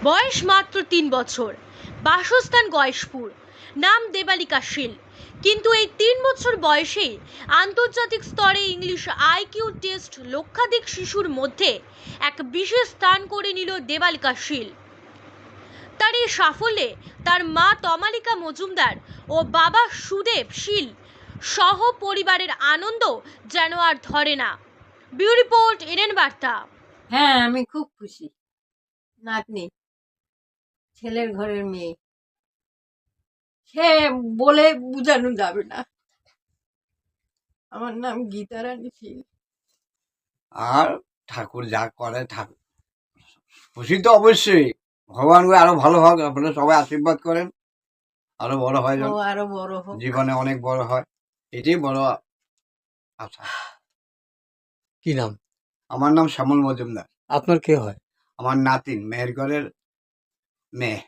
বয়স মাত্র 3 বছর, বাসস্থান গয়েশপুর, নাম দেবালিকা শীল। কিন্তু এই 3 বছর বয়সেই আন্তর্জাতিক স্তরে ইংলিশ আইকিউ টেস্ট লক্ষাধিক শিশুর মধ্যে এক বিশেষ স্থান করে নিল দেবালিকা শীল। তার এই সাফল্যে তার মা তমালিকা মজুমদার ও বাবা সুদেব শীল সহ পরিবারের আনন্দ যেন আর ধরে না। ব্যুরো রিপোর্ট, এনএন বার্তা। হ্যাঁ, আমি খুব খুশি। নাতনি ছেলের ঘরের মেয়ে, সে বলে বোঝানো যাবে না। আমার নাম গীতা রানী শীল। আর ঠাকুর যা করে ঠাকুর খুশি তো অবশ্যই। ভগবান করে আরো ভালো হোক, আপনারা সবাই আশীর্বাদ করেন, আরো বড় হয় যেন, ও আরো বড় হোক। জীবনে অনেক বড় হয়, এটাই বড় আশা। কি নাম? আমার নাম শ্যামল মজুমদার। আপনার কে হয়? আমার নাতিন, মেহের ঘরের মেয়ে।